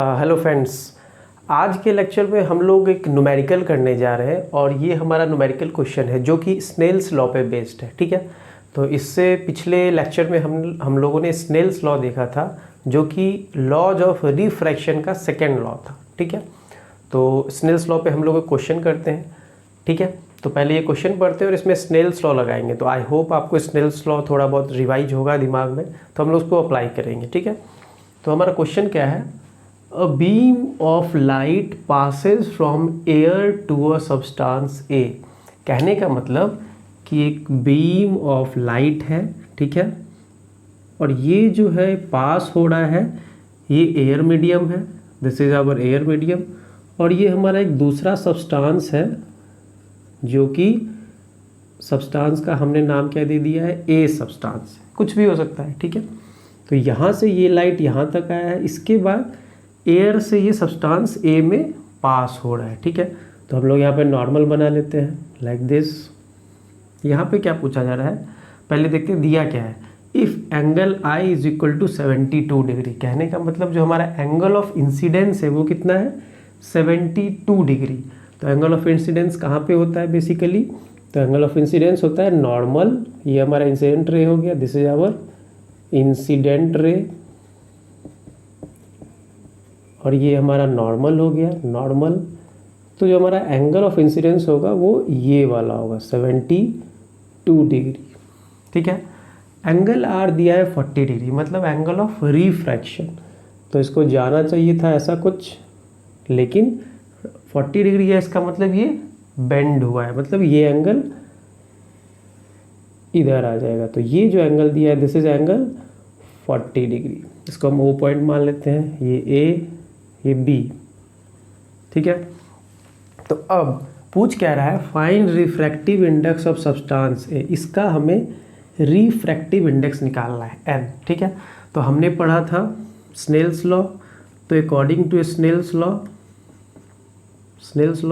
Hello friends, आज के lecture में हम लोग एक न्यूमेरिकल करने जा रहे हैं और ये हमारा न्यूमेरिकल क्वेश्चन है जो कि स्नेल्स लॉ पे बेस्ड है। ठीक है, तो इससे पिछले लेक्चर में हम लोगों ने स्नेल्स लॉ देखा था जो कि लॉज ऑफ रिफ्रैक्शन का सेकेंड लॉ था। ठीक है, तो स्नेल्स लॉ पे हम लोग क्वेश्चन करते हैं। ठीक है, तो पहले ये क्वेश्चन पढ़ते हैं और इसमें स्नेल्स लॉ लगाएंगे। तो आई होप आपको स्नेल्स लॉ थोड़ा बहुत रिवाइज होगा दिमाग में, तो हम लोग उसको अप्लाई करेंगे। ठीक है, तो हमारा क्वेश्चन क्या है? A beam of light passes from air to a substance A। कहने का मतलब कि एक बीम ऑफ लाइट है, ठीक है, और ये जो है पास हो रहा है, ये एयर मीडियम है, this is our air medium, और ये हमारा एक दूसरा सब्सटेंस है जो कि सब्सटेंस का हमने नाम क्या दे दिया है? ए सब्सटेंस, कुछ भी हो सकता है। ठीक है, तो यहाँ से ये लाइट यहाँ तक आया है, इसके बाद एयर से ये सब्सटेंस ए में पास हो रहा है। ठीक है, तो हम लोग यहाँ पे नॉर्मल बना लेते हैं लाइक दिस। यहाँ पे क्या पूछा जा रहा है, पहले देखते हैं दिया क्या है। If angle I is equal to 72 degree, कहने का मतलब जो हमारा एंगल ऑफ इंसिडेंस है वो कितना है? 72 डिग्री। तो एंगल ऑफ इंसिडेंस कहाँ पे होता है बेसिकली? तो एंगल ऑफ इंसिडेंस होता है नॉर्मल, ये हमारा इंसिडेंट रे हो गया, this is our incident ray, और ये हमारा नॉर्मल हो गया, नॉर्मल। तो जो हमारा एंगल ऑफ इंसिडेंस होगा वो ये वाला होगा, 72 डिग्री। ठीक है, एंगल आर दिया है 40 डिग्री, मतलब एंगल ऑफ रिफ्रैक्शन। तो इसको जाना चाहिए था ऐसा कुछ, लेकिन 40 डिग्री है, इसका मतलब ये बेंड हुआ है, मतलब ये एंगल इधर आ जाएगा। तो ये जो एंगल दिया है दिस इज एंगल 40 डिग्री, इसको हम ओ पॉइंट मान लेते हैं, ये ए ये बी। ठीक है, तो अब पूछ क्या रहा है? Find refractive index of substance A. इसका हमें रिफ्रैक्टिव इंडेक्स निकालना है एन। ठीक है, तो हमने पढ़ा था स्नेल्स लॉ। तो अकॉर्डिंग टू स्नेल्स लॉ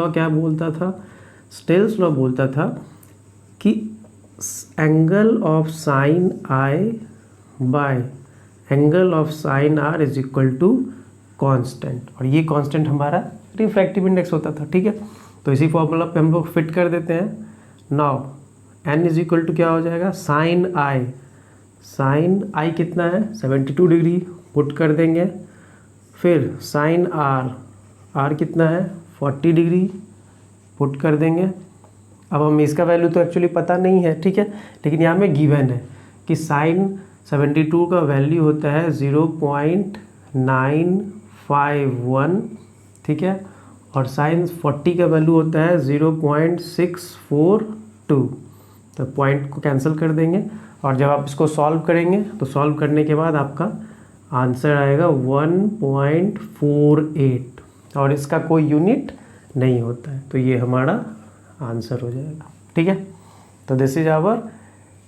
क्या बोलता था? स्नेल्स लॉ बोलता था कि angle of sine I by angle of sine R is equal to constant, और ये कांस्टेंट हमारा रिफ्रैक्टिव इंडेक्स होता था। ठीक है, तो इसी फॉर्मूला पे हम लोग फिट कर देते हैं। Now N is equal to क्या हो जाएगा? साइन आई कितना है? 72 डिग्री, पुट कर देंगे। फिर साइन आर कितना है? 40 डिग्री, पुट कर देंगे। अब हमें इसका वैल्यू तो एक्चुअली पता नहीं है, ठीक है, लेकिन यहाँ में गिवन है कि साइन 72 का वैल्यू होता है 0.951, ठीक है, और साइन 40 का वैल्यू होता है 0.642। तो पॉइंट को कैंसिल कर देंगे, और जब आप इसको सॉल्व करेंगे तो सॉल्व करने के बाद आपका आंसर आएगा 1.48, और इसका कोई यूनिट नहीं होता है, तो ये हमारा आंसर हो जाएगा। ठीक है, तो this is our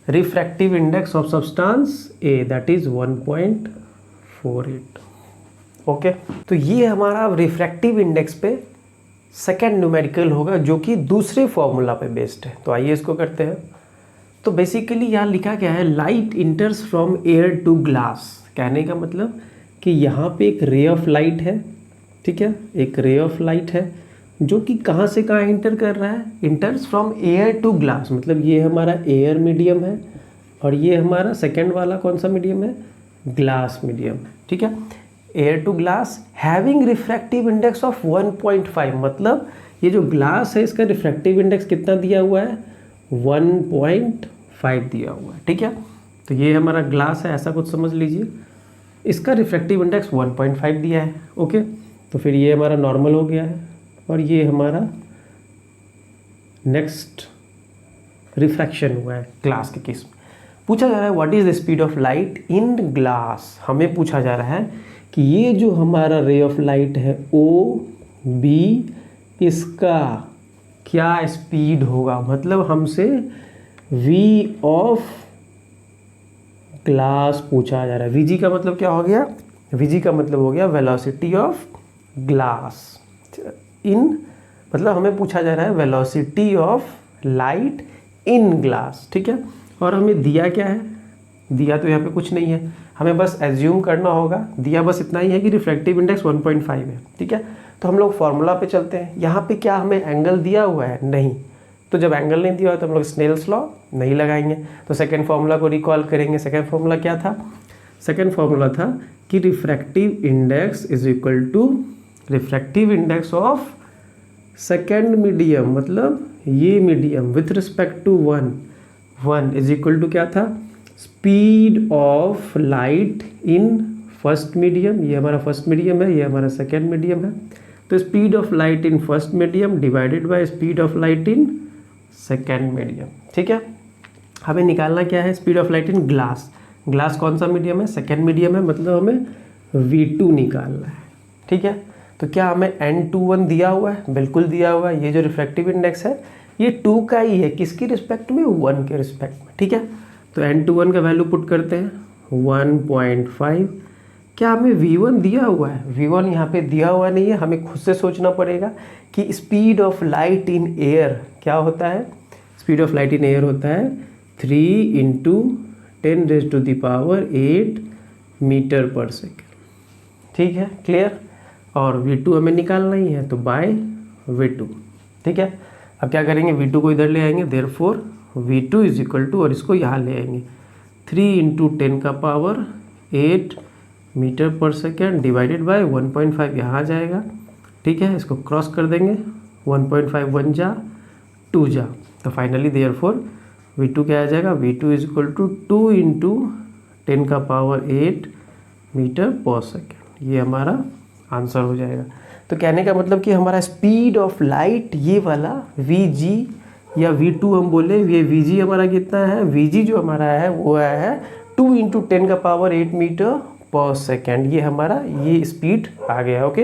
refractive index of substance A, that is 1.48। Okay, तो ये हमारा रिफ्रैक्टिव इंडेक्स पे सेकेंड न्यूमेरिकल होगा जो कि दूसरे फॉर्मूला पे बेस्ड है। तो आइए इसको करते हैं। तो बेसिकली यहाँ लिखा क्या है? Light enters from air to glass. कहने का मतलब कि यहाँ पे एक रे ऑफ लाइट है, ठीक है, एक रे ऑफ लाइट है जो कि कहाँ से कहाँ इंटर कर रहा है? Enters from air to glass, मतलब ये हमारा एयर मीडियम है और ये हमारा सेकेंड वाला कौन सा मीडियम है? ग्लास मीडियम है। ठीक है, air to glass having refractive index of 1.5, मतलब ये जो ग्लास है इसका रिफ्रैक्टिव इंडेक्स कितना दिया हुआ है? 1.5 दिया हुआ है। ठीक है, तो ये हमारा ग्लास है, ऐसा कुछ समझ लीजिए, इसका रिफ्रैक्टिव इंडेक्स 1.5 दिया है। ओके, तो फिर ये हमारा नॉर्मल हो गया है, और ये हमारा नेक्स्ट रिफ्रैक्शन हुआ है ग्लास के केस में। पूछा जा रहा है what is the speed of light in glass. हमें पूछा जा रहा है कि ये जो हमारा रे ऑफ लाइट है ओ बी, इसका क्या स्पीड होगा? मतलब हमसे वी ऑफ ग्लास पूछा जा रहा है। वीजी का मतलब क्या हो गया? वीजी का मतलब हो गया वेलोसिटी ऑफ ग्लास इन, मतलब हमें पूछा जा रहा है velocity of light in glass. ठीक है, और हमें दिया क्या है? दिया तो यहाँ पे कुछ नहीं है, हमें बस एज्यूम करना होगा, दिया बस इतना ही है कि रिफ्रैक्टिव इंडेक्स 1.5 है, ठीक है। तो हम लोग फॉर्मूला पे चलते हैं। यहाँ पे क्या हमें एंगल दिया हुआ है? नहीं। तो जब एंगल नहीं दिया हुआ तो हम लोग स्नेल्स लॉ नहीं लगाएंगे। तो सेकेंड फार्मूला को रिकॉल करेंगे। सेकेंड फार्मूला क्या था? सेकेंड फार्मूला था कि refractive index is equal to refractive index of second medium, मतलब ये medium with respect to one is equal to क्या था? Speed of light in first medium. ये हमारा फर्स्ट मीडियम है, ये हमारा सेकेंड मीडियम है। तो speed of light in first medium divided by speed of light in second medium, ठीक है। हमें निकालना क्या है? Speed of light in glass. Glass कौन सा मीडियम है? सेकेंड मीडियम है, मतलब हमें V2 निकालना है, ठीक है। तो क्या हमें N21 दिया हुआ है? बिल्कुल दिया हुआ है। ये जो रिफ्रैक्टिव इंडेक्स है ये 2 का ही है, किसकी रिस्पेक्ट में? 1 के रिस्पेक्ट में, ठीक है। तो N21 का वैल्यू पुट करते हैं 1.5। क्या हमें V1 दिया हुआ है? V1 यहाँ पे दिया हुआ नहीं है, हमें खुद से सोचना पड़ेगा कि speed of light in air क्या होता है? Speed of light in air होता है 3 × 10⁸ मीटर पर सेकेंड, ठीक है, क्लियर। और V2 हमें निकालना ही है, तो बाय V2, ठीक है। अब क्या करेंगे? V2 को इधर ले आएंगे, therefore V2 is equal to, और इसको यहाँ ले आएंगे 3 × 10⁸ metre per second divided by 1.5 यहाँ आ जाएगा, ठीक है। इसको क्रॉस कर देंगे, 1.5 1 जा 2 जा, तो फाइनली देयरफॉर V2 क्या आ जाएगा? V2 is equal to 2 × 10⁸ metre per second. ये हमारा आंसर हो जाएगा। तो कहने का मतलब कि हमारा स्पीड ऑफ लाइट ये वाला Vg या V2 हम बोले, ये Vg हमारा कितना है? Vg जो हमारा है वो है 2 × 10⁸ मीटर पर सेकेंड। ये हमारा ये स्पीड आ गया, ओके।